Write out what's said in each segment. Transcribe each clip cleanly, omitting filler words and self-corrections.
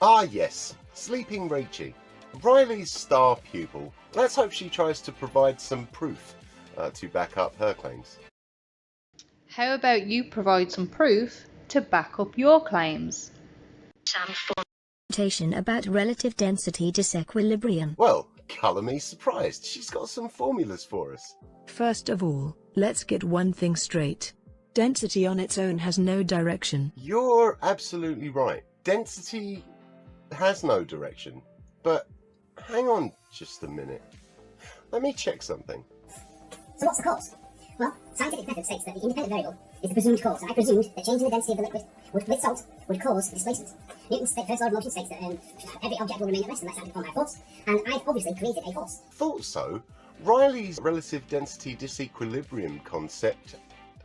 Ah yes, Sleeping Rachie, Riley's star pupil. Let's hope she tries to provide some proof to back up her claims. How about you provide some proof to back up your claims? Some formulation about relative density disequilibrium. Well, colour me surprised. She's got some formulas for us. First of all, let's get one thing straight. Density on its own has no direction. You're absolutely right. Density has no direction. But hang on just a minute. Let me check something. So what's the cause? Well, scientific method states that the independent variable is the presumed cause, and I presumed that changing the density of the liquid with salt would cause displacement. Newton's first law of motion states that every object will remain at rest unless acted upon by a force, and I've obviously created a force. Thought so. Riley's relative density disequilibrium concept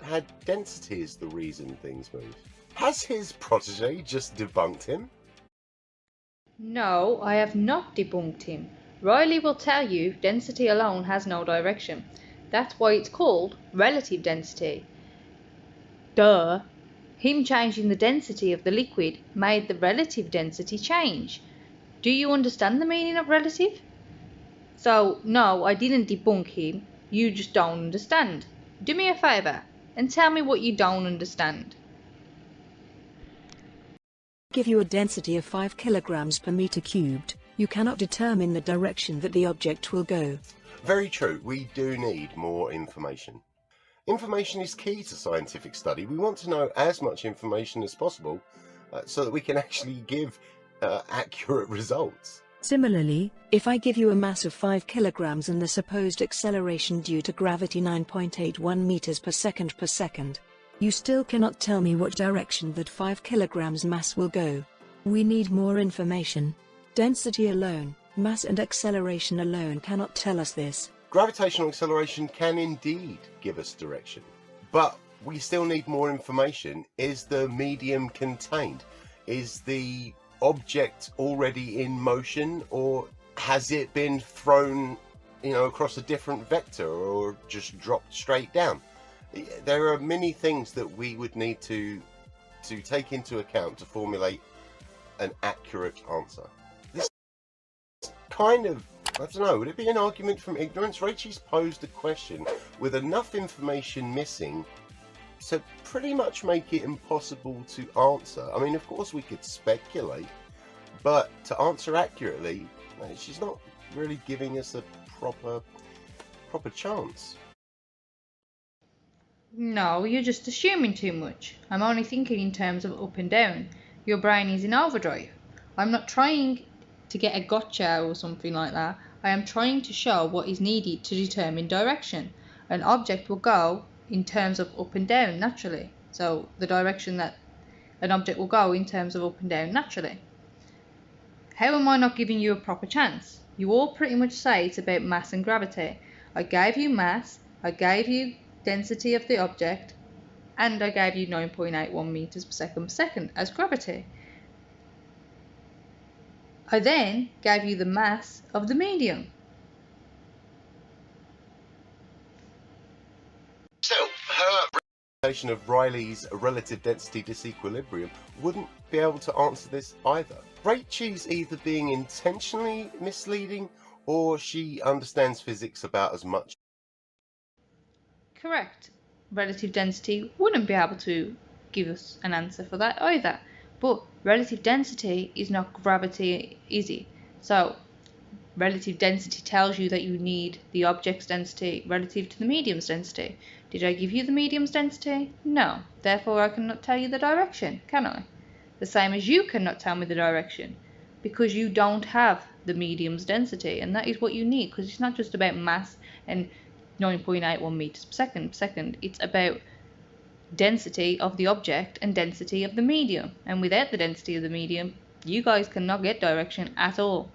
had density as the reason things move. Has his protege just debunked him? No, I have not debunked him. Riley will tell you density alone has no direction. That's why it's called relative density. Duh! Him changing the density of the liquid made the relative density change. Do you understand the meaning of relative? So, no, I didn't debunk him. You just don't understand. Do me a favour and tell me what you don't understand. Give you a density of 5 kilograms per meter cubed, you cannot determine the direction that the object will go. Very true. We do need more information. Information is key to scientific study. We want to know as much information as possible so that we can actually give accurate results. Similarly, if I give you a mass of 5 kilograms and the supposed acceleration due to gravity 9.81 meters per second, you still cannot tell me what direction that 5 kilograms mass will go. We need more information. Density alone, mass and acceleration alone cannot tell us this. Gravitational acceleration can indeed give us direction, but we still need more information. Is the medium contained? Is the object already in motion, or has it been thrown, across a different vector, or just dropped straight down? There are many things that we would need to take into account to formulate an accurate answer. This kind of, I don't know, would it be an argument from ignorance? Rachie's posed a question with enough information missing to pretty much make it impossible to answer. I mean, of course we could speculate, but to answer accurately, she's not really giving us a proper chance. No, you're just assuming too much. I'm only thinking in terms of up and down. Your brain is in overdrive. I'm not trying to get a gotcha or something like that. I am trying to show what is needed to determine direction. An object will go in terms of up and down naturally. So the direction that an object will go in terms of up and down naturally. How am I not giving you a proper chance? You all pretty much say it's about mass and gravity. I gave you mass, I gave you density of the object, and I gave you 9.81 meters per second as gravity. I then gave you the mass of the medium. So, her representation of Riley's relative density disequilibrium wouldn't be able to answer this either. Rachie's either being intentionally misleading, or she understands physics about as much. Correct. Relative density wouldn't be able to give us an answer for that either. But relative density is not gravity, is it? So relative density tells you that you need the object's density relative to the medium's density. Did I give you the medium's density? No. Therefore I cannot tell you the direction, can I? The same as you cannot tell me the direction, because you don't have the medium's density, and that is what you need, because it's not just about mass and 9.81 meters per second. It's about density of the object and density of the medium. And without the density of the medium, you guys cannot get direction at all.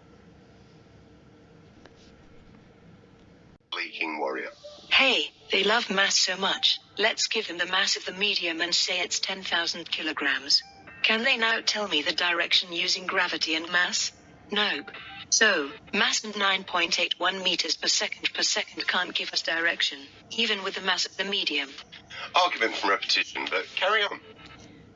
Leaking warrior. Hey, they love mass so much. Let's give them the mass of the medium and say it's 10,000 kilograms. Can they now tell me the direction using gravity and mass? Nope. So, mass and 9.81 meters per second can't give us direction, even with the mass of the medium. Argument from repetition, but carry on.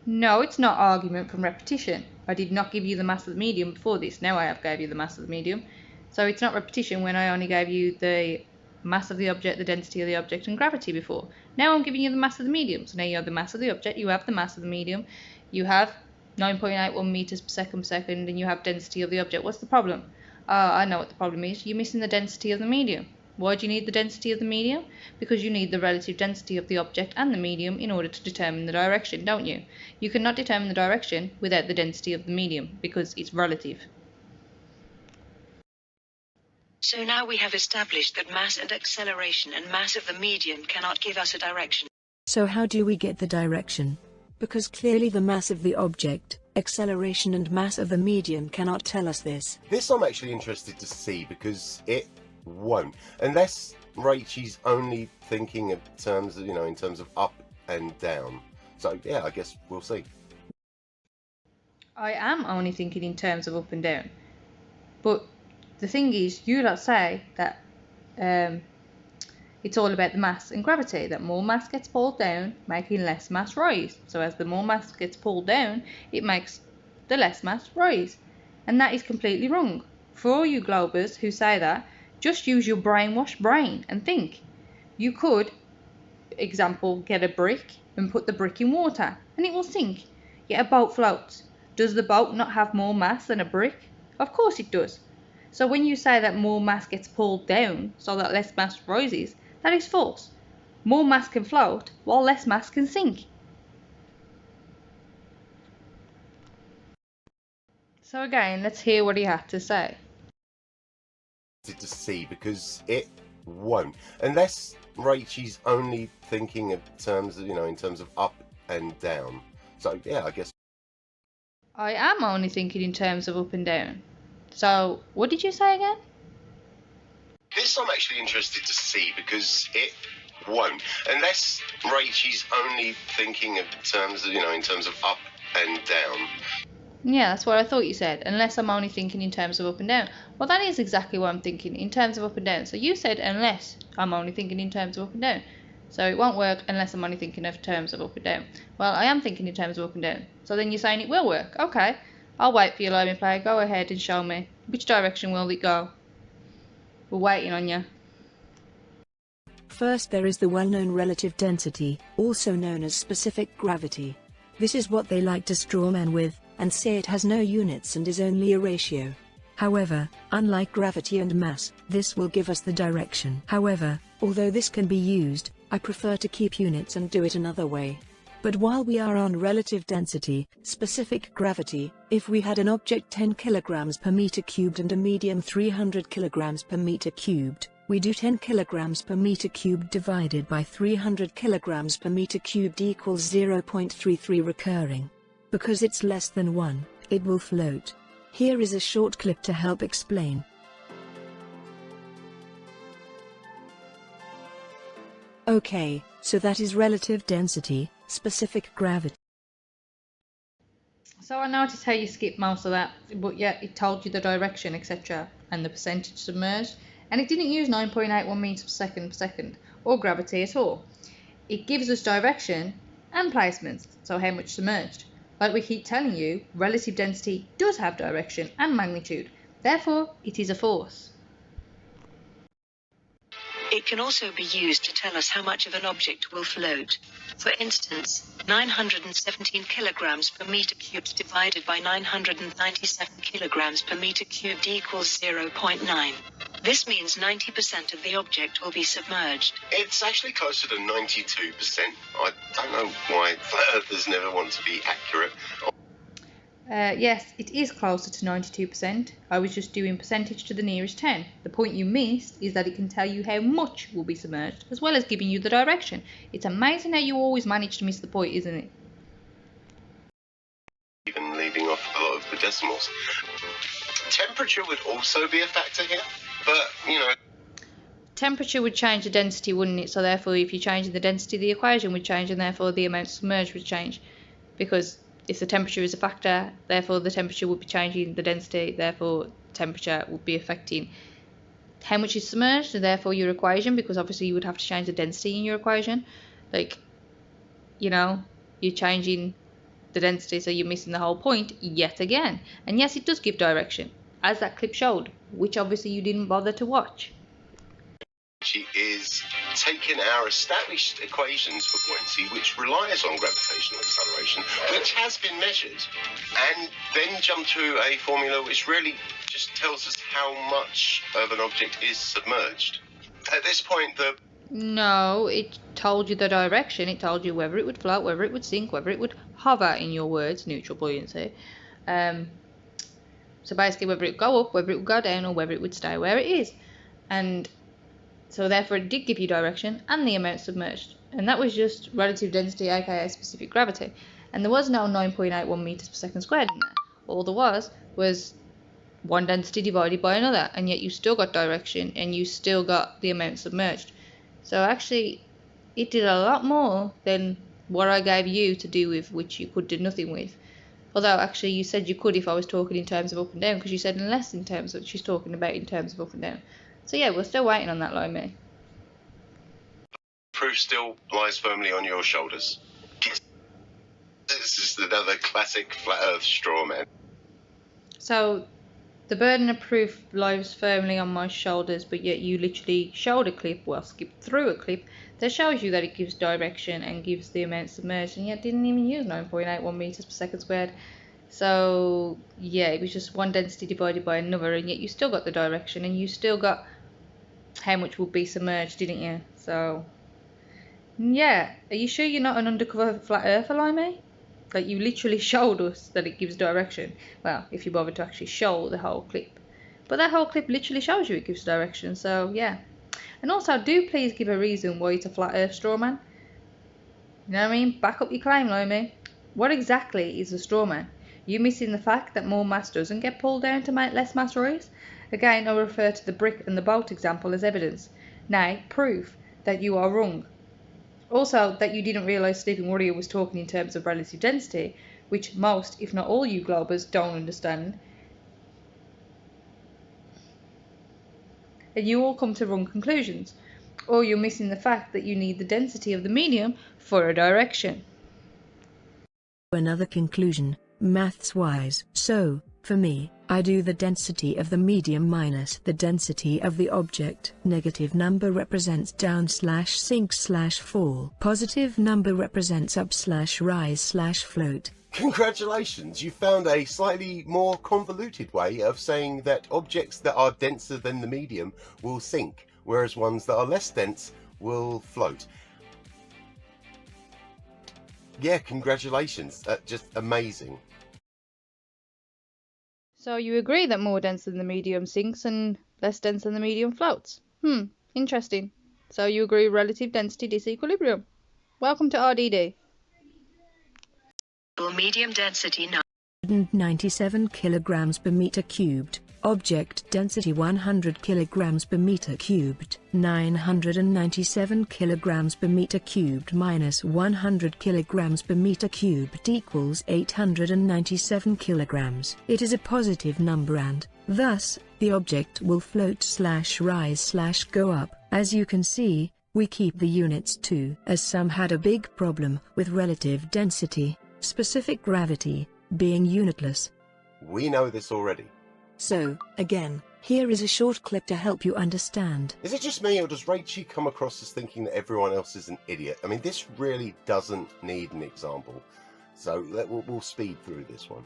No, it's not argument from repetition. I did not give you the mass of the medium before this. Now I have gave you the mass of the medium. So it's not repetition when I only gave you the mass of the object, the density of the object, and gravity before. Now I'm giving you the mass of the medium. So now you have the mass of the object, you have the mass of the medium, you have 9.81 meters per second, and you have density of the object. What's the problem? I know what the problem is. You're missing the density of the medium. Why do you need the density of the medium? Because you need the relative density of the object and the medium in order to determine the direction, don't you? You cannot determine the direction without the density of the medium because it's relative. So now we have established that mass and acceleration and mass of the medium cannot give us a direction. So how do we get the direction? Because clearly the mass of the object, acceleration and mass of the medium cannot tell us this. This I'm actually interested to see because it won't. Unless Rachel's only thinking in terms of, in terms of up and down. So yeah, I guess we'll see. I am only thinking in terms of up and down. But the thing is, you lot say that it's all about the mass and gravity, that more mass gets pulled down, making less mass rise. So as the more mass gets pulled down, it makes the less mass rise. And that is completely wrong. For all you globers who say that, just use your brainwashed brain and think. You could, example, get a brick and put the brick in water and it will sink. Yet a boat floats. Does the boat not have more mass than a brick? Of course it does. So when you say that more mass gets pulled down so that less mass rises, that is false. More mass can float while less mass can sink. So again, let's hear what he had to say. To see because it won't. Unless Rachel's only thinking in terms of, in terms of up and down. So yeah, I guess. I am only thinking in terms of up and down. So, what did you say again? This I'm actually interested to see because it won't. Unless Rachel's only thinking in terms of, in terms of up and down. Yeah, that's what I thought you said. Unless I'm only thinking in terms of up and down. Well, that is exactly what I'm thinking, in terms of up and down. So you said unless I'm only thinking in terms of up and down. So it won't work unless I'm only thinking of terms of up and down. Well, I am thinking in terms of up and down. So then you're saying it will work. Okay. I'll wait for your limeyplay. Go ahead and show me. Which direction will it go? We're waiting on you. First there is the well-known relative density, also known as specific gravity. This is what they like to strawman with, and say it has no units and is only a ratio. However, unlike gravity and mass, this will give us the direction. However, although this can be used, I prefer to keep units and do it another way. But while we are on relative density, specific gravity, if we had an object 10 kilograms per meter cubed and a medium 300 kilograms per meter cubed, we do 10 kilograms per meter cubed divided by 300 kilograms per meter cubed equals 0.33 recurring. Because it's less than 1, it will float. Here is a short clip to help explain. Okay, so that is relative density, specific gravity. So I noticed how you skipped most of that, but yet it told you the direction, etc. and the percentage submerged, and it didn't use 9.81 meters per second, or gravity at all. It gives us direction and placements, so how much submerged. Like we keep telling you, relative density does have direction and magnitude, therefore it is a force. It can also be used to tell us how much of an object will float. For instance, 917 kilograms per meter cubed divided by 997 kilograms per meter cubed equals 0.9. This means 90% of the object will be submerged. It's actually closer to 92%. I don't know why earthers never want to be accurate. Yes, it is closer to 92%. I was just doing percentage to the nearest 10. The point you missed is that it can tell you how much will be submerged, as well as giving you the direction. It's amazing how you always manage to miss the point, isn't it? Even leaving off a lot of the decimals. Temperature would also be a factor here, but, Temperature would change the density, wouldn't it? So therefore, if you change the density, the equation would change, and therefore the amount submerged would change. Because if the temperature is a factor, therefore the temperature would be changing the density, therefore temperature would be affecting how much is submerged, and therefore your equation, because obviously you would have to change the density in your equation. Like, you're changing the density, so you're missing the whole point yet again. And yes, it does give direction, as that clip showed, which obviously you didn't bother to watch. She is taking our established equations for buoyancy, which relies on gravitational acceleration, which has been measured, and then jump to a formula which really just tells us how much of an object is submerged. At this point, No, it told you the direction. It told you whether it would float, whether it would sink, whether it would hover, in your words, neutral buoyancy. So basically whether it would go up, whether it would go down, or whether it would stay where it is. And so therefore it did give you direction and the amount submerged. And that was just relative density, aka specific gravity. And there was no 9.81 meters per second squared in there. All there was one density divided by another, and yet you still got direction and you still got the amount submerged. So actually it did a lot more than what I gave you to do with, which you could do nothing with. Although actually you said you could if I was talking in terms of up and down, because you said unless in terms of, she's talking about in terms of up and down. So yeah, we're still waiting on that, limey. proof still lies firmly on your shoulders. This is another classic flat earth straw man. So the burden of proof lies firmly on my shoulders, but yet you literally showed a clip, well, skipped through a clip that shows you that it gives direction and gives the amount submerged, and yet didn't even use 9.81 meters per second squared. So yeah, it was just one density divided by another, and yet you still got the direction and you still got how much would be submerged, didn't you? So yeah, are you sure you're not an undercover flat earther, limey? Like, you literally showed us that it gives direction. Well, if you bother to actually show the whole clip. But that whole clip literally shows you it gives direction, so yeah. And also, do please give a reason why it's a flat earth straw man. You know what I mean? Back up your claim, limey. What exactly is a straw man? You missing the fact that more mass doesn't get pulled down to make less mass rise? Again, I'll refer to the brick and the bolt example as evidence. Now, proof that you are wrong. Also, that you didn't realise Stephen Warrior was talking in terms of relative density, which most, if not all you globers, don't understand. And you all come to wrong conclusions. Or you're missing the fact that you need the density of the medium for a direction. Another conclusion, maths-wise. So, for me, I do the density of the medium minus the density of the object. Negative number represents down slash sink slash fall. Positive number represents up slash rise slash float. Congratulations, you found a slightly more convoluted way of saying that objects that are denser than the medium will sink, whereas ones that are less dense will float. Yeah, congratulations, just amazing. So you agree that more dense than the medium sinks and less dense than the medium floats? Interesting. So you agree relative density disequilibrium. Welcome to RDD. Medium density 197 kilograms per meter cubed. Object density 100 kilograms per meter cubed. 997 kilograms per meter cubed minus 100 kilograms per meter cubed equals 897 kilograms. It is a positive number and, thus, the object will float slash rise slash go up. As you can see, we keep the units too, as some had a big problem with relative density, specific gravity, being unitless. We know this already. So, again, here is a short clip to help you understand. Is it just me, or does Rachel come across as thinking that everyone else is an idiot? I mean, this really doesn't need an example. So we'll speed through this one.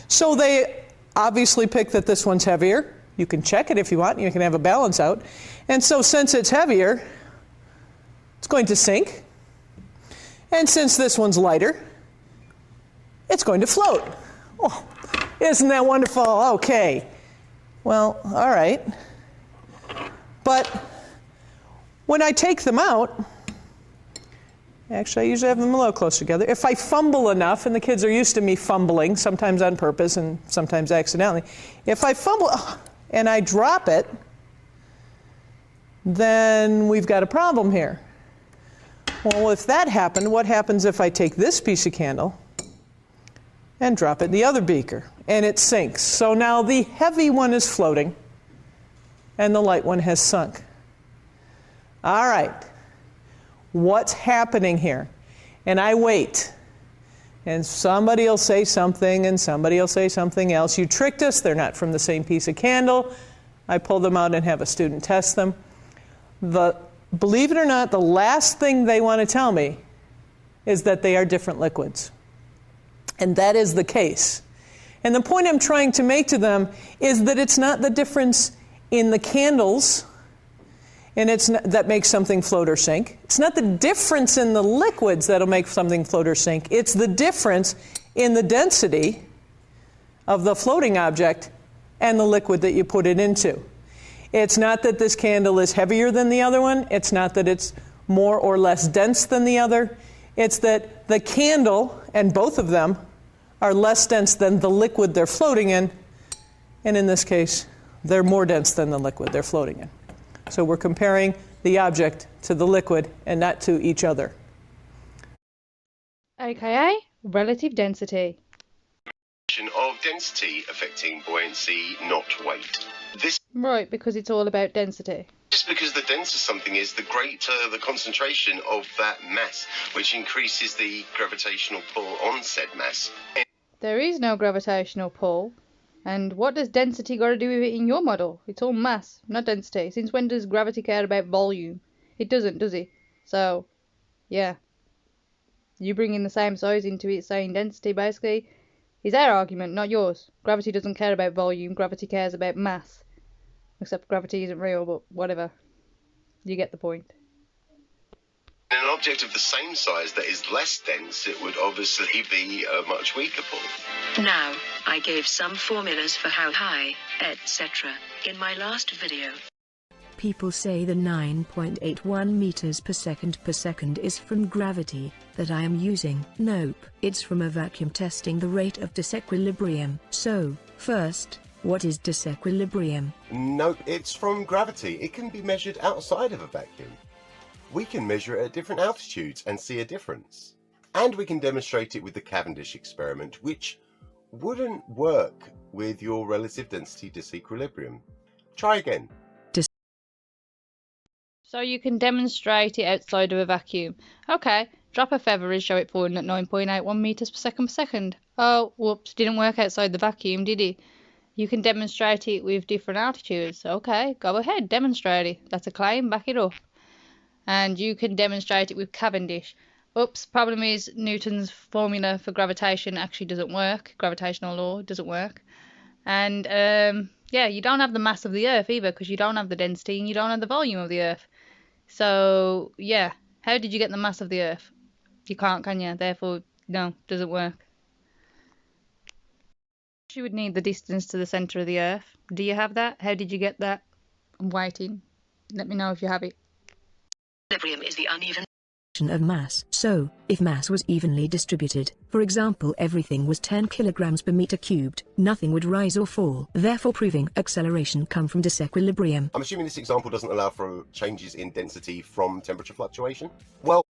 So they obviously pick that this one's heavier. You can check it if you want. You can have a balance out. And so since it's heavier, it's going to sink. And since this one's lighter, it's going to float. Oh, isn't that wonderful? Okay. Well, all right. But when I take them out, actually I usually have them a little close together. If I fumble enough, and the kids are used to me fumbling, sometimes on purpose and sometimes accidentally, if I fumble and I drop it, then we've got a problem here. Well, if that happened, what happens if I take this piece of candle and drop it in the other beaker, and it sinks? So now the heavy one is floating, and the light one has sunk. All right. what's happening here. And I wait. And somebody will say something, and somebody will say something else. You tricked us. They're not from the same piece of candle. I pull them out and have a student test them. Believe it or not, the last thing they want to tell me is that they are different liquids. And that is the case. And the point I'm trying to make to them is that it's not the difference in the candles and that makes something float or sink. It's not the difference in the liquids that'll make something float or sink. It's the difference in the density of the floating object and the liquid that you put it into. It's not that this candle is heavier than the other one. It's not that it's more or less dense than the other. It's that the candle, and both of them, are less dense than the liquid they're floating in. And in this case, they're more dense than the liquid they're floating in. So we're comparing the object to the liquid and not to each other. AKA relative density. Of density affecting buoyancy, not weight. This Right, because it's all about density. is because the denser something is, the greater the concentration of that mass, which increases the gravitational pull on said mass. There is no gravitational pull. And what does density got to do with it in your model? It's all mass, not density. Since when does gravity care about volume? It doesn't, does it? So, yeah. You bringing the same size into it, saying density, basically, is our argument, not yours. Gravity doesn't care about volume, gravity cares about mass. Except gravity isn't real, but whatever. You get the point. In an object of the same size that is less dense, it would obviously be a much weaker pull. Now, I gave some formulas for how high, etc. in my last video. People say the 9.81 meters per second is from gravity that I am using. Nope, it's from a vacuum testing the rate of disequilibrium. So, first, what is disequilibrium? Nope, it's from gravity. It can be measured outside of a vacuum. We can measure it at different altitudes and see a difference. And we can demonstrate it with the Cavendish experiment, which wouldn't work with your relative density disequilibrium. Try again. So you can demonstrate it outside of a vacuum. Okay, drop a feather and show it falling at 9.81 meters per second. Oh, whoops, didn't work outside the vacuum, did it? You can demonstrate it with different altitudes. Okay, go ahead, demonstrate it. That's a claim, back it up. And you can demonstrate it with Cavendish. Oops, problem is Newton's formula for gravitation actually doesn't work. Gravitational law doesn't work. And yeah, you don't have the mass of the Earth either, because you don't have the density and you don't have the volume of the Earth. So yeah, how did you get the mass of the Earth? You can't, can you? Therefore, no, doesn't work. You would need the distance to the centre of the Earth. Do you have that? How did you get that? I'm waiting. Let me know if you have it. Equilibrium is the uneven of mass. So, if mass was evenly distributed, for example everything was 10 kilograms per meter cubed, nothing would rise or fall, therefore proving acceleration come from disequilibrium. I'm assuming this example doesn't allow for changes in density from temperature fluctuation? Well,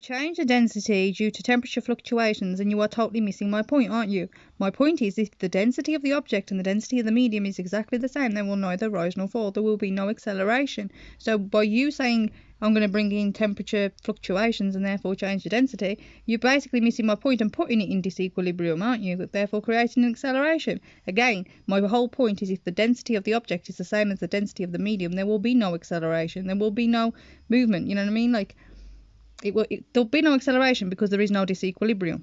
Change the density due to temperature fluctuations, and you are totally missing my point, aren't you? My point is, if the density of the object and the density of the medium is exactly the same, they will neither rise nor fall. There will be no acceleration. So by you saying I'm going to bring in temperature fluctuations and therefore change the density, you're basically missing my point and putting it in disequilibrium, aren't you? Therefore creating an acceleration. Again, my whole point is if the density of the object is the same as the density of the medium, there will be no acceleration. There will be no movement. You know what I mean? Like, there'll be no acceleration because there is no disequilibrium.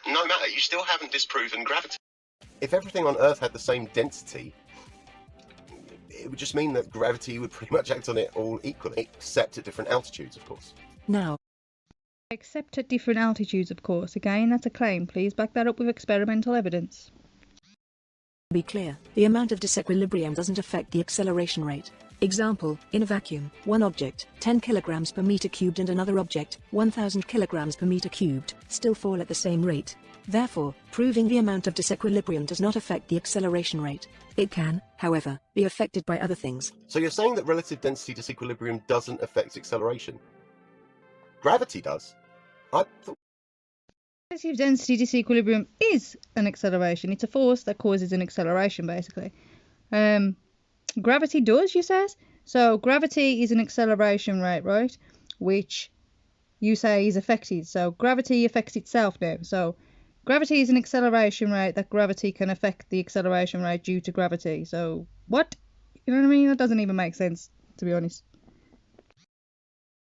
no matter, you still haven't disproven gravity. If everything on Earth had the same density, it would just mean that gravity would pretty much act on it all equally, except at different altitudes, of course. Now, Except at different altitudes, of course. Again, that's a claim. Please back that up with experimental evidence. be clear, the amount of disequilibrium doesn't affect the acceleration rate. Example, in a vacuum, one object, 10 kilograms per meter cubed and another object, 1000 kilograms per meter cubed, still fall at the same rate. Therefore, proving the amount of disequilibrium does not affect the acceleration rate. It can, however, be affected by other things. So you're saying that relative density disequilibrium doesn't affect acceleration? Gravity does. I thought... Relative density disequilibrium is an acceleration. It's a force that causes an acceleration, basically. Gravity does, you says? So gravity is an acceleration rate, right? Which you say is affected. So gravity affects itself now. So gravity is an acceleration rate that gravity can affect the acceleration rate due to gravity. So what? You know what I mean? That doesn't even make sense, to be honest.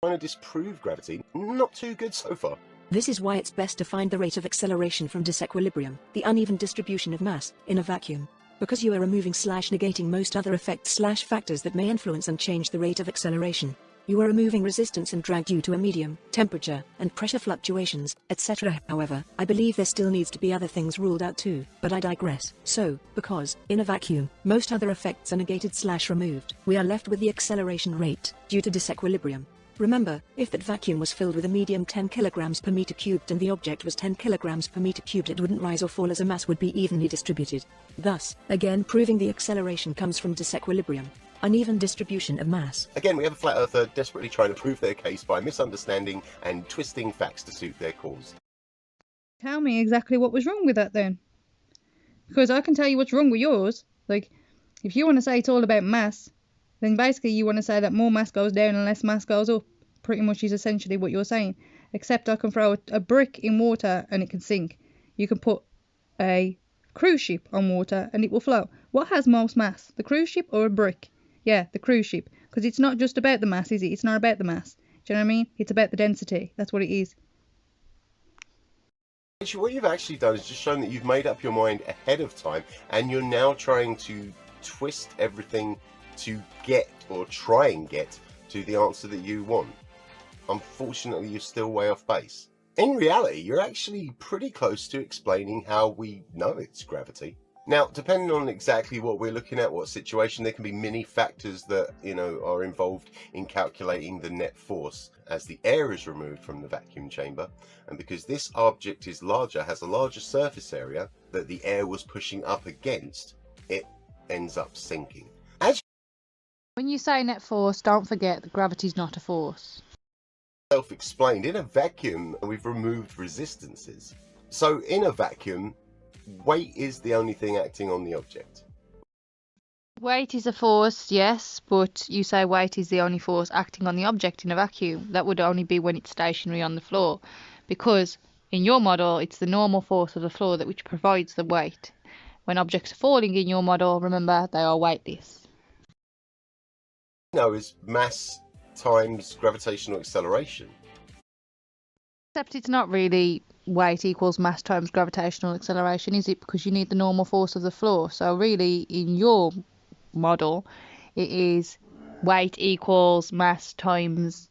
Trying to disprove gravity, not too good so far. This is why it's best to find the rate of acceleration from disequilibrium, the uneven distribution of mass, in a vacuum. Because you are removing/negating most other effects/factors that may influence and change the rate of acceleration. You are removing resistance and drag due to a medium, temperature, and pressure fluctuations, etc. However, I believe there still needs to be other things ruled out too, but I digress. So, because, in a vacuum, most other effects are negated/removed, we are left with the acceleration rate, due to disequilibrium. Remember, if that vacuum was filled with a medium 10 kilograms per meter cubed and the object was 10 kilograms per meter cubed, it wouldn't rise or fall as a mass would be evenly distributed. Thus, again proving the acceleration comes from disequilibrium, uneven distribution of mass. Again, we have a flat earther desperately trying to prove their case by misunderstanding and twisting facts to suit their cause. Tell me exactly what was wrong with that then. Because I can tell you what's wrong with yours. Like, if you want to say it's all about mass, then basically you want to say that more mass goes down and less mass goes up. Pretty much is essentially what you're saying. Except I can throw a brick in water and it can sink. You can put a cruise ship on water and it will float. What has most mass? The cruise ship or a brick? Yeah, the cruise ship. Because it's not just about the mass, is it? It's not about the mass. Do you know what I mean? It's about the density. That's what it is. Actually, what you've actually done is just shown that you've made up your mind ahead of time and you're now trying to twist everything to get or try and get to the answer that you want. Unfortunately, you're still way off base. In reality, you're actually pretty close to explaining how we know it's gravity. Now, depending on exactly what we're looking at, what situation, there can be many factors that, are involved in calculating the net force as the air is removed from the vacuum chamber. And because this object is larger, has a larger surface area that the air was pushing up against, it ends up sinking. When you say net force, don't forget that gravity's not a force. Self-explained, in a vacuum we've removed resistances. So in a vacuum, weight is the only thing acting on the object. Weight is a force, yes, but you say weight is the only force acting on the object in a vacuum. That would only be when it's stationary on the floor, because in your model it's the normal force of the floor that which provides the weight. When objects are falling in your model, remember, they are weightless. Is mass times gravitational acceleration. Except it's not really weight equals mass times gravitational acceleration, is it? Because you need the normal force of the floor. So really, in your model, it is weight equals mass times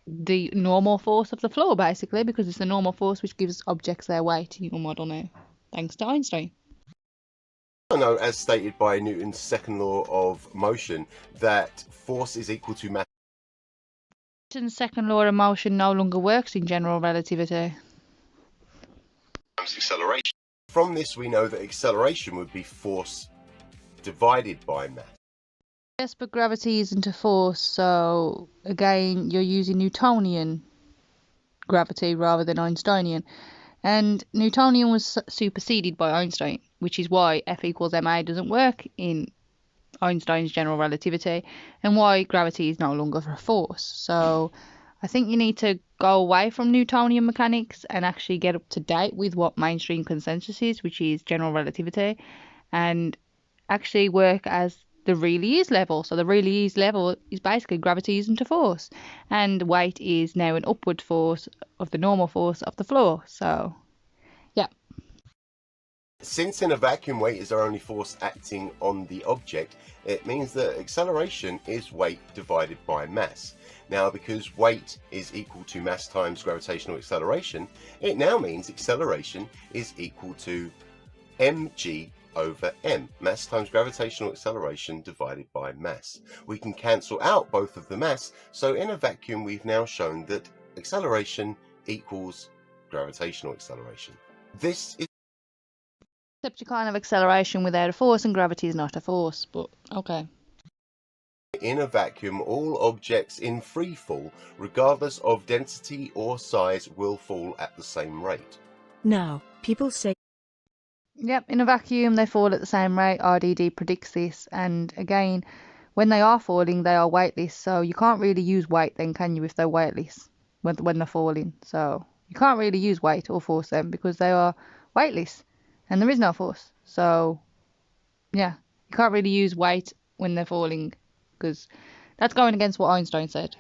the normal force of the floor, basically, because it's the normal force which gives objects their weight in your model now, thanks to Einstein. I know, as stated by Newton's second law of motion, that force is equal to mass. Newton's second law of motion no longer works in general relativity. Times acceleration. From this we know that acceleration would be force divided by mass. Yes, but gravity isn't a force, so again you're using Newtonian gravity rather than Einsteinian. And Newtonian was superseded by Einstein, which is why F equals ma doesn't work in Einstein's general relativity, and why gravity is no longer a force. So I think you need to go away from Newtonian mechanics and actually get up to date with what mainstream consensus is, which is general relativity, and actually work as the really is level. So the really is level is basically gravity isn't a force, and weight is now an upward force of the normal force of the floor. So yeah. Since in a vacuum weight is our only force acting on the object, it means that acceleration is weight divided by mass. Now, because weight is equal to mass times gravitational acceleration, it now means acceleration is equal to mg over m, mass times gravitational acceleration divided by mass. We can cancel out both of the mass, so in a vacuum we've now shown that acceleration equals gravitational acceleration. This is Except you can't have acceleration without a force, and gravity is not a force, but okay. in a vacuum, all objects in free fall, regardless of density or size, will fall at the same rate. Now, people say Yep, in a vacuum they fall at the same rate. RDD predicts this, and again, when they are falling, they are weightless. So you can't really use weight then, can you, if they're weightless when they're falling? So you can't really use weight or force them because they are weightless and there is no force. So yeah, you can't really use weight when they're falling because that's going against what Einstein said.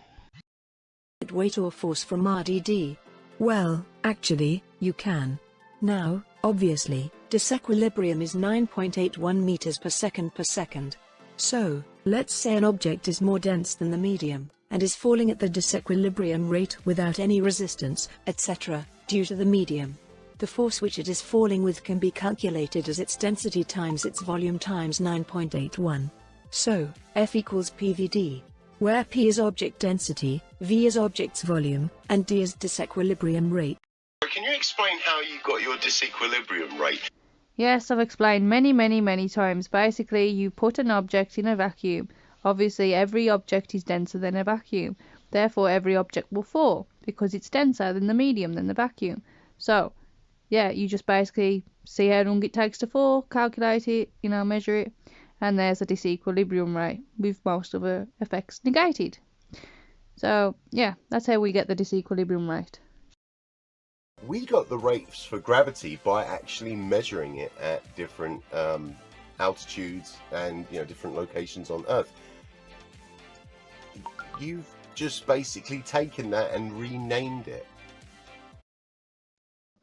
Weight or force from RDD? Well, actually, you can. Now, obviously, disequilibrium is 9.81 meters per second. So, let's say an object is more dense than the medium, and is falling at the disequilibrium rate without any resistance, etc., due to the medium. The force which it is falling with can be calculated as its density times its volume times 9.81. So, F equals PVD, where P is object density, V is object's volume, and D is disequilibrium rate. Can you explain how you got your disequilibrium rate? Yes, I've explained many times. Basically, you put an object in a vacuum. Obviously, every object is denser than a vacuum. Therefore, every object will fall because it's denser than the medium, than the vacuum. So, yeah, you just basically see how long it takes to fall, calculate it, measure it, and there's a disequilibrium rate with most of the effects negated. So, yeah, that's how we get the disequilibrium rate. We got the rates for gravity by actually measuring it at different altitudes and different locations on Earth. You've just basically taken that and renamed it.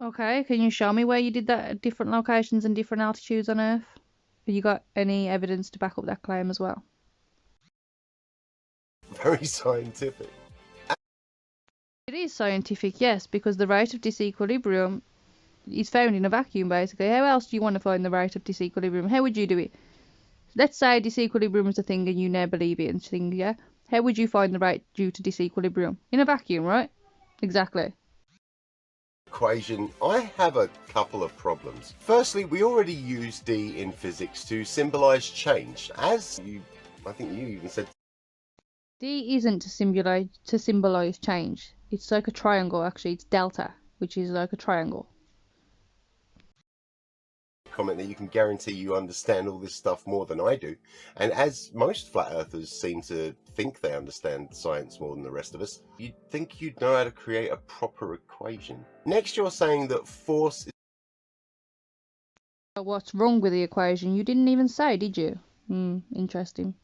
Okay, can you show me where you did that at different locations and different altitudes on Earth? Have you got any evidence to back up that claim as well? Very scientific. It is scientific, yes, because the rate of disequilibrium is found in a vacuum, basically. How else do you want to find the rate of disequilibrium? How would you do it? Let's say disequilibrium is a thing and you now believe it and thing, yeah? How would you find the rate due to disequilibrium? In a vacuum, right? Exactly. Equation, I have a couple of problems. Firstly, we already use D in physics to symbolize change. I think you even said D isn't to symbolize change. It's like a triangle, actually. It's delta, which is like a triangle. Comment that you can guarantee you understand all this stuff more than I do, and as most flat earthers seem to think they understand science more than the rest of us, you'd think you'd know how to create a proper equation. Next, you're saying that force is... What's wrong with the equation? You didn't even say, did you? Interesting.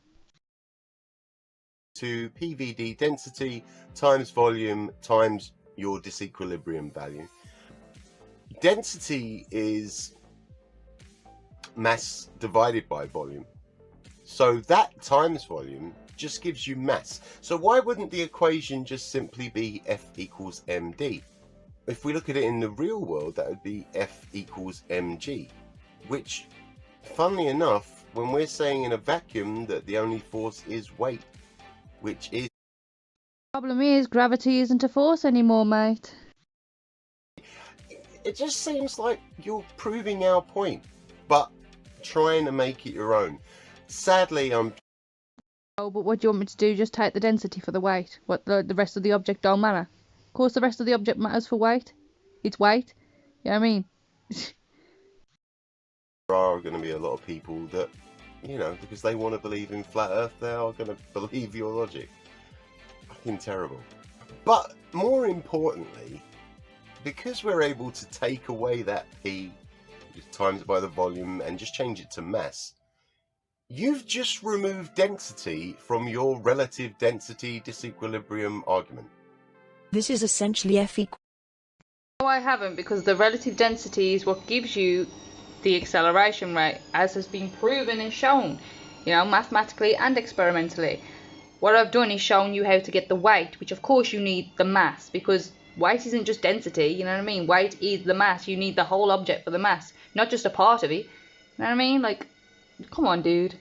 To PVD density times volume times your disequilibrium value. Density is mass divided by volume, so that times volume just gives you mass. So why wouldn't the equation just simply be F equals md? If we look at it in the real world, that would be F equals mg, which, funnily enough, when we're saying in a vacuum that the only force is weight, which is... Problem is, gravity isn't a force anymore, mate. It just seems like you're proving our point, but trying to make it your own. Sadly, I'm... Oh, but what do you want me to do? Just take the density for the weight? What, the rest of the object don't matter? Of course the rest of the object matters for weight. It's weight. You know what I mean? There are going to be a lot of people that, because they want to believe in flat earth, they are going to believe your logic. Fucking terrible. But more importantly, because we're able to take away that P, just times it by the volume, and just change it to mass, you've just removed density from your relative density disequilibrium argument. This is essentially F equals... No, I haven't, because the relative density is what gives you the acceleration rate, as has been proven and shown, mathematically and experimentally. What I've done is shown you how to get the weight, which of course you need the mass, because weight isn't just density, you know what I mean? Weight is the mass. You need the whole object for the mass, not just a part of it. You know what I mean? Like, come on, dude.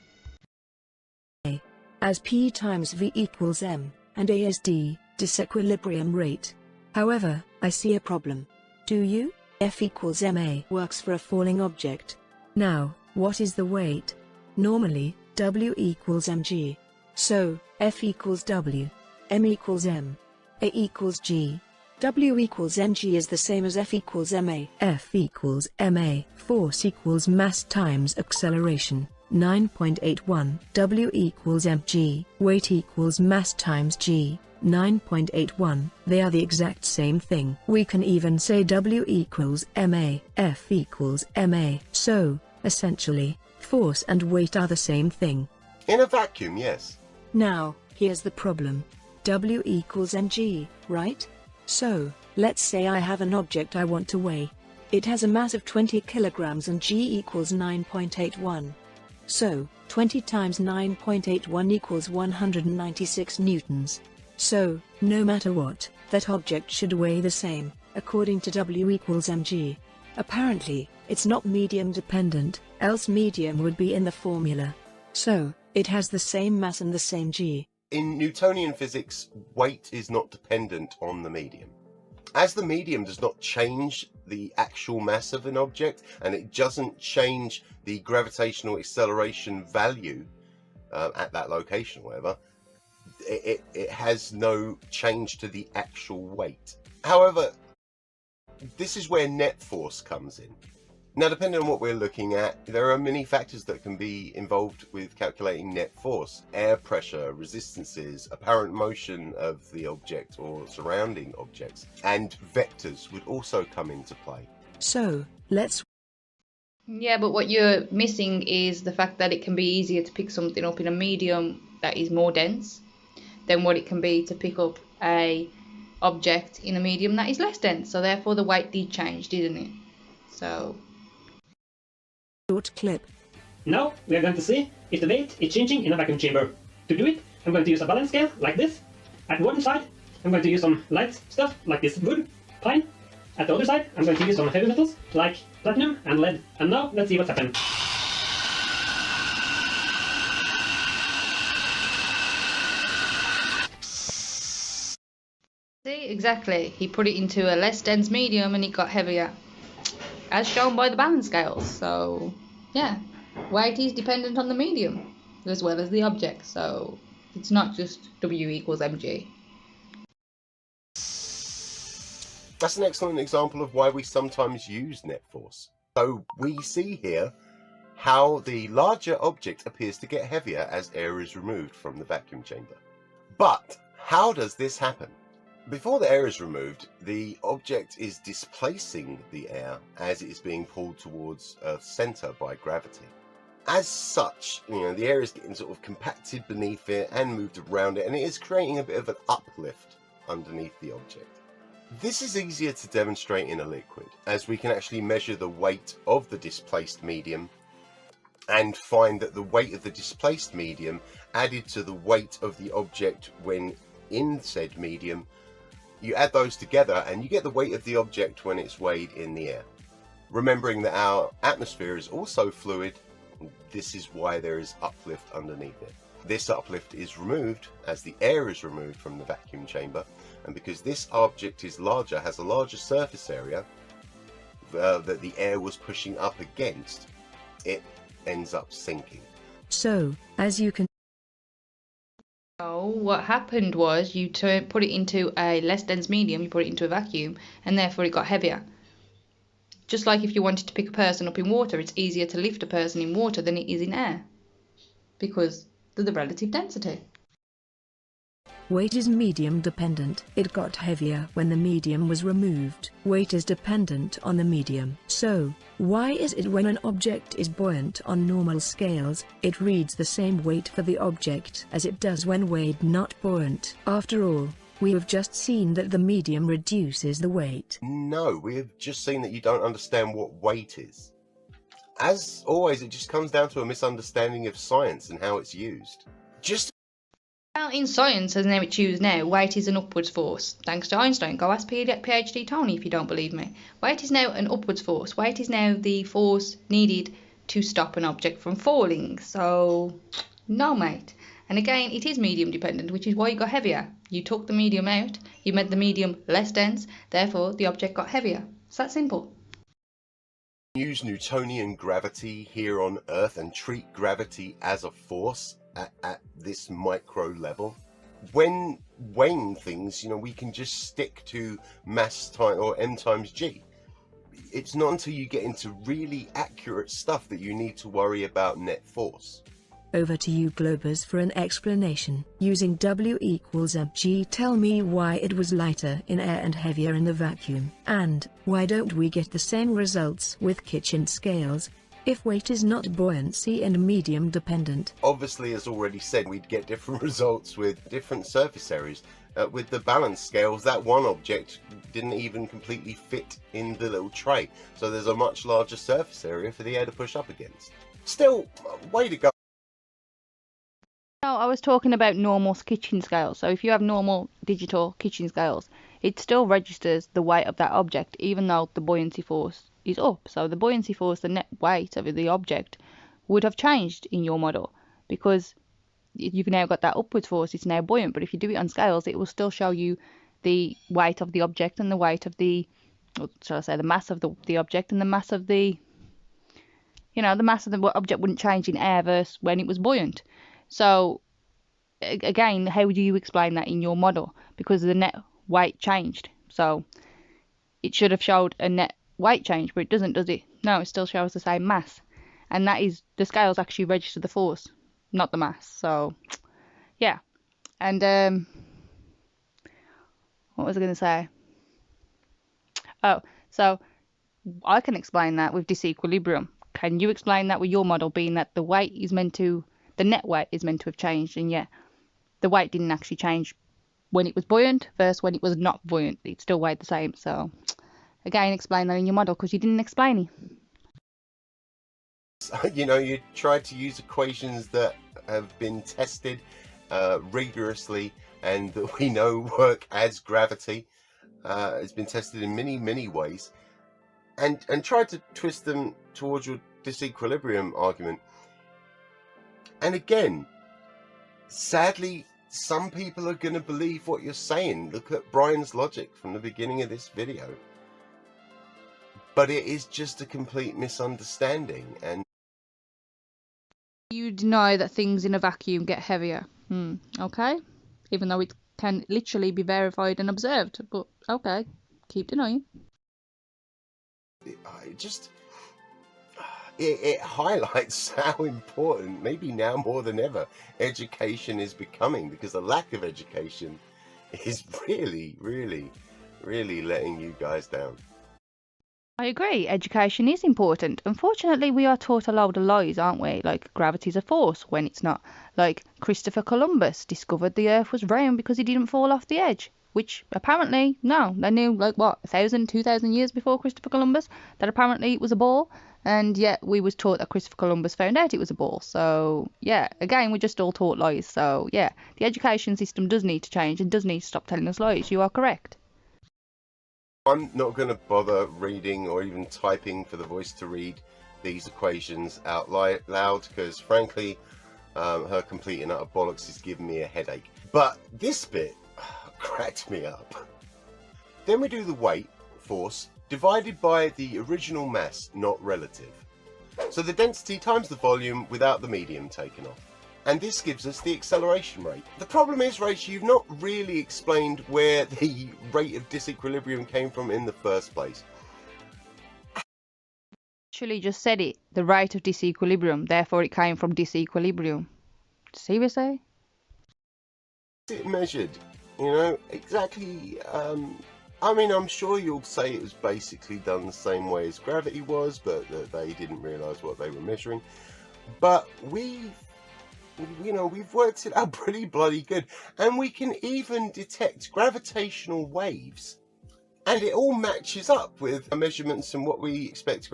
As P times V equals M, and A is D, disequilibrium rate. However, I see a problem. Do you? F equals MA works for a falling object. Now, what is the weight? Normally, W equals mg. So, F equals W. M equals M. A equals G. W equals mg is the same as F equals ma. F equals ma. Force equals mass times acceleration. 9.81. W equals mg. Weight equals mass times g. 9.81. They are the exact same thing. We can even say W equals ma. F equals ma. So, essentially, force and weight are the same thing. In a vacuum, yes. Now, here's the problem. W equals mg, right? So, let's say I have an object I want to weigh. It has a mass of 20 kilograms and g equals 9.81. So, 20 times 9.81 equals 196 newtons. So, no matter what, that object should weigh the same, according to W equals mg. Apparently, it's not medium dependent, else medium would be in the formula. So, it has the same mass and the same g. In Newtonian physics, weight is not dependent on the medium. As the medium does not change the actual mass of an object, and it doesn't change the gravitational acceleration value at that location or whatever, it has no change to the actual weight. However, this is where net force comes in. Now, depending on what we're looking at, there are many factors that can be involved with calculating net force. Air pressure, resistances, apparent motion of the object or surrounding objects, and vectors would also come into play. So, let's... Yeah, but what you're missing is the fact that it can be easier to pick something up in a medium that is more dense than what it can be to pick up a object in a medium that is less dense. So therefore the weight did change, didn't it? So... Short clip. Now we are going to see if the weight is changing in a vacuum chamber. To do it, I'm going to use a balance scale like this. At one side, I'm going to use some light stuff like this wood, pine. At the other side, I'm going to use some heavy metals like platinum and lead. And now let's see what's happened. See, exactly. He put it into a less dense medium and it got heavier, as shown by the balance scales. So, yeah, weight is dependent on the medium as well as the object. So, it's not just W equals mg. That's an excellent example of why we sometimes use net force. So we see here how the larger object appears to get heavier as air is removed from the vacuum chamber. But how does this happen? Before the air is removed, the object is displacing the air as it is being pulled towards Earth's center by gravity. As such, the air is getting sort of compacted beneath it and moved around it, and it is creating a bit of an uplift underneath the object. This is easier to demonstrate in a liquid, as we can actually measure the weight of the displaced medium and find that the weight of the displaced medium added to the weight of the object when in said medium, you add those together and you get the weight of the object when it's weighed in the air. Remembering that our atmosphere is also fluid, this is why there is uplift underneath it. This uplift is removed as the air is removed from the vacuum chamber, and because this object is larger, has a larger surface area that the air was pushing up against, it ends up sinking. So, as you can... So what happened was you put it into a less dense medium, you put it into a vacuum, and therefore it got heavier. Just like if you wanted to pick a person up in water, it's easier to lift a person in water than it is in air, because of the relative density. Weight is medium dependent. It got heavier when the medium was removed. Weight is dependent on the medium. So, why is it when an object is buoyant on normal scales, it reads the same weight for the object as it does when weighed not buoyant? After all, we have just seen that the medium reduces the weight. No, we have just seen that you don't understand what weight is. As always, it just comes down to a misunderstanding of science and how it's used. Well, in science, as now it's used now, weight is an upwards force. Thanks to Einstein. Go ask PhD Tony if you don't believe me. Weight is now an upwards force. Weight is now the force needed to stop an object from falling. So, no, mate. And again, it is medium dependent, which is why it got heavier. You took the medium out, you made the medium less dense, therefore the object got heavier. It's that simple. Use Newtonian gravity here on Earth and treat gravity as a force at this micro level. When weighing things, we can just stick to mass time or m times g. it's not until you get into really accurate stuff that you need to worry about net force. Over to you, Globers, for an explanation. Using W equals mg, tell me why it was lighter in air and heavier in the vacuum. And, why don't we get the same results with kitchen scales, if weight is not buoyancy and medium dependent? Obviously, as already said, we'd get different results with different surface areas. With the balance scales, that one object didn't even completely fit in the little tray. So there's a much larger surface area for the air to push up against. Still, way to go. No, I was talking about normal kitchen scales. So if you have normal digital kitchen scales, it still registers the weight of that object, even though the buoyancy force is up. So the buoyancy force, the net weight of the object, would have changed in your model, because you've now got that upwards force, it's now buoyant. But if you do it on scales, it will still show you the weight of the object and the weight of the, or shall I say, the mass of the object and the mass of the, the mass of the object wouldn't change in air versus when it was buoyant. So again, how do you explain that in your model? Because the net weight changed. So it should have showed a net weight change, but it doesn't, does it? No, it still shows the same mass. And that is, the scales actually register the force, not the mass. So yeah. And what was I going to say? Oh, so I can explain that with disequilibrium. Can you explain that with your model, being that the weight is meant to, the net weight is meant to have changed, and yet the weight didn't actually change when it was buoyant versus when it was not buoyant. It still weighed the same. So again, explain that in your model, because you didn't explain it. You tried to use equations that have been tested rigorously and that we know work as gravity. It's been tested in many ways, and tried to twist them towards your disequilibrium argument. And again, sadly, some people are going to believe what you're saying. Look at Brian's logic from the beginning of this video. But it is just a complete misunderstanding. And you deny that things in a vacuum get heavier. Okay. Even though it can literally be verified and observed. But okay, keep denying. It highlights how important, maybe now more than ever, education is becoming, because the lack of education is really letting you guys down. I agree, education is important. Unfortunately, we are taught a load of lies, aren't we? Like gravity's a force when it's not. Like Christopher Columbus discovered the earth was round because he didn't fall off the edge. Which apparently, no, they knew, like, what, 1,000, 2,000 years before Christopher Columbus, that apparently it was a ball. And yet we was taught that Christopher Columbus found out it was a ball. So yeah, again, we're just all taught lies. So yeah, the education system does need to change and does need to stop telling us lies. You are correct. I'm not going to bother reading or even typing for the voice to read these equations out loud, because frankly, her complete and utter bollocks is giving me a headache. But this bit cracked me up. Then we do the weight, force, divided by the original mass, not relative. So the density times the volume without the medium taken off. And this gives us the acceleration rate. The problem is, Rach, you've not really explained where the rate of disequilibrium came from in the first place. Actually just said it, the rate of disequilibrium, therefore it came from disequilibrium. Seriously? It measured, exactly. I mean, I'm sure you'll say it was basically done the same way as gravity was, but that they didn't realise what they were measuring. But we've worked it out pretty bloody good, and we can even detect gravitational waves, and it all matches up with measurements and what we expect.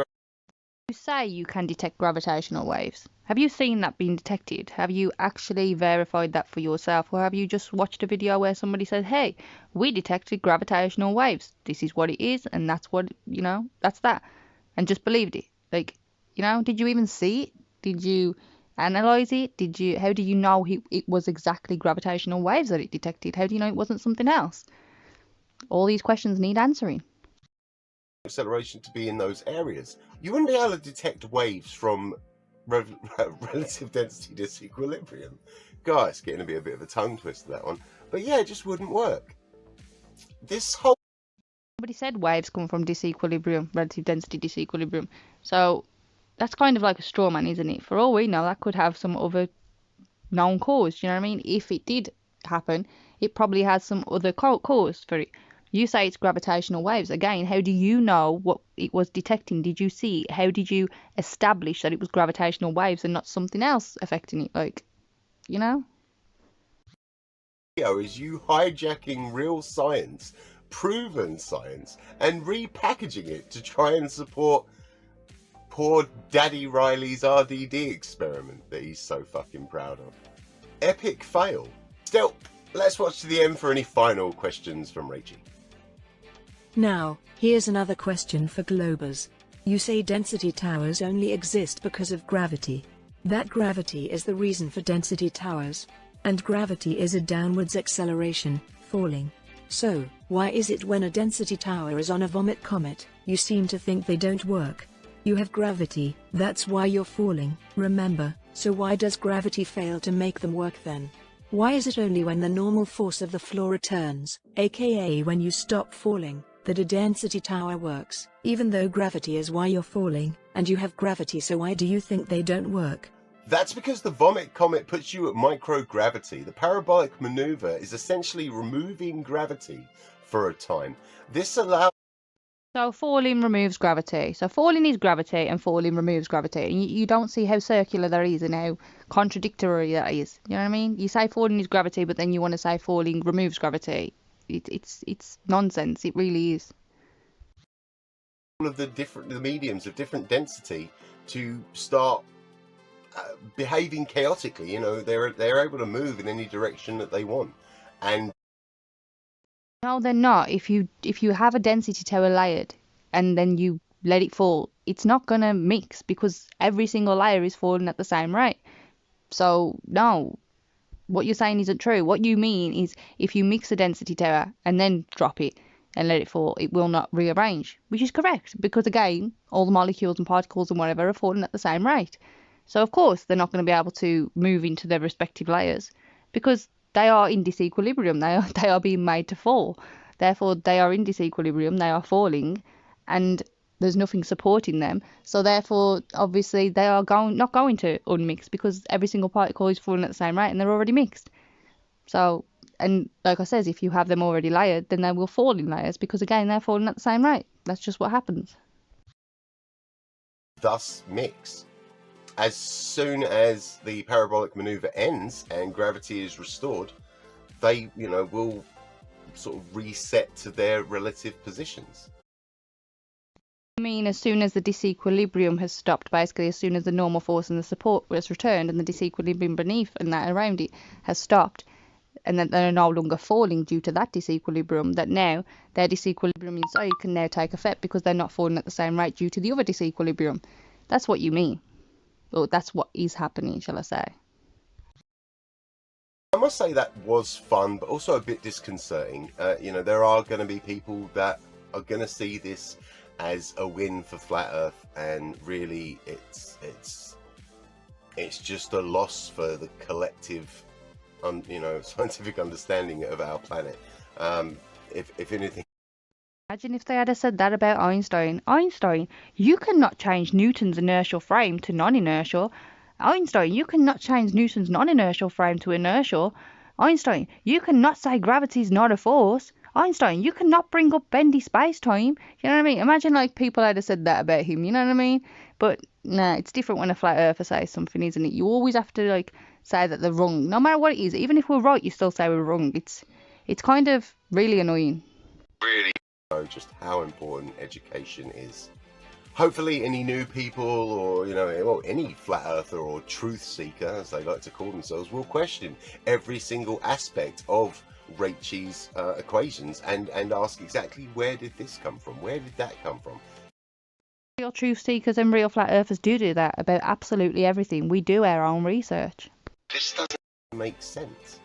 You say you can detect gravitational waves. Have you seen that being detected? Have you actually verified that for yourself, or have you just watched a video where somebody said, hey, we detected gravitational waves, this is what it is, and that's what, that's that, and just believed it? Like, did you even see it? Did you analyze it? How do you know it was exactly gravitational waves that it detected? How do you know it wasn't something else? All these questions need answering. Acceleration to be in those areas. You wouldn't be able to detect waves from relative density disequilibrium. God, it's getting to be a bit of a tongue twister, that one. But yeah, it just wouldn't work. This whole Somebody said waves come from disequilibrium, relative density disequilibrium. So that's kind of like a straw man, isn't it? For all we know, that could have some other known cause. Do you know what I mean? If it did happen, it probably has some other cause for it. You say it's gravitational waves. Again, how do you know what it was detecting? Did you see it? How did you establish that it was gravitational waves and not something else affecting it? Like, you know? Is you hijacking real science, proven science, and repackaging it to try and support poor Daddy Riley's RDD experiment that he's so fucking proud of. Epic fail. Still, let's watch to the end for any final questions from Rachie. Now, here's another question for Globers. You say density towers only exist because of gravity. That gravity is the reason for density towers. And gravity is a downwards acceleration, falling. So, why is it when a density tower is on a vomit comet, you seem to think they don't work? You have gravity, that's why you're falling, remember, so why does gravity fail to make them work then? Why is it only when the normal force of the floor returns, aka when you stop falling, that a density tower works, even though gravity is why you're falling, and you have gravity, so why do you think they don't work? That's because the vomit comet puts you at microgravity. The parabolic maneuver is essentially removing gravity for a time. This allows... So falling removes gravity. So falling is gravity and falling removes gravity. And you don't see how circular that is and how contradictory that is. You know what I mean? You say falling is gravity, but then you want to say falling removes gravity. It's nonsense. It really is. all of the mediums of different density to start behaving chaotically. You know, they're able to move in any direction that they want. And no, they're not. If you have a density tower layered and then you let it fall, it's not gonna mix because every single layer is falling at the same rate. So no, what you're saying isn't true. What you mean is if you mix a density tower and then drop it and let it fall, it will not rearrange, which is correct because again, all the molecules and particles and whatever are falling at the same rate. So of course they're not going to be able to move into their respective layers because they are in disequilibrium. They are being made to fall. Therefore, they are in disequilibrium. They are falling, and there's nothing supporting them. So therefore, obviously, they are not going to unmix because every single particle is falling at the same rate, and they're already mixed. So, and like I says, if you have them already layered, then they will fall in layers because again, they're falling at the same rate. That's just what happens. thus mix. As soon as the parabolic maneuver ends and gravity is restored, they, will sort of reset to their relative positions. I mean, as soon as the disequilibrium has stopped, basically as soon as the normal force and the support was returned and the disequilibrium beneath and that around it has stopped, and that they're no longer falling due to that disequilibrium, that now their disequilibrium inside can now take effect because they're not falling at the same rate due to the other disequilibrium. That's what you mean. Well, that's what is happening, shall I say. I must say that was fun, but also a bit disconcerting. There are going to be people that are going to see this as a win for Flat Earth, and really it's just a loss for the collective, scientific understanding of our planet. If anything. Imagine if they had said that about Einstein. Einstein, you cannot change Newton's inertial frame to non-inertial. Einstein, you cannot change Newton's non-inertial frame to inertial. Einstein, you cannot say gravity is not a force. Einstein, you cannot bring up bendy space-time. You know what I mean? Imagine people had said that about him, you know what I mean? But nah, it's different when a flat earther says something, isn't it? You always have to say that they're wrong. No matter what it is, even if we're right, you still say we're wrong. It's kind of really annoying. Really know just how important education is. Hopefully any new people or, any flat earther or truth seeker, as they like to call themselves, will question every single aspect of Rachie's equations and ask exactly where did this come from? Where did that come from? Real truth seekers and real flat earthers do that about absolutely everything. We do our own research. This doesn't make sense.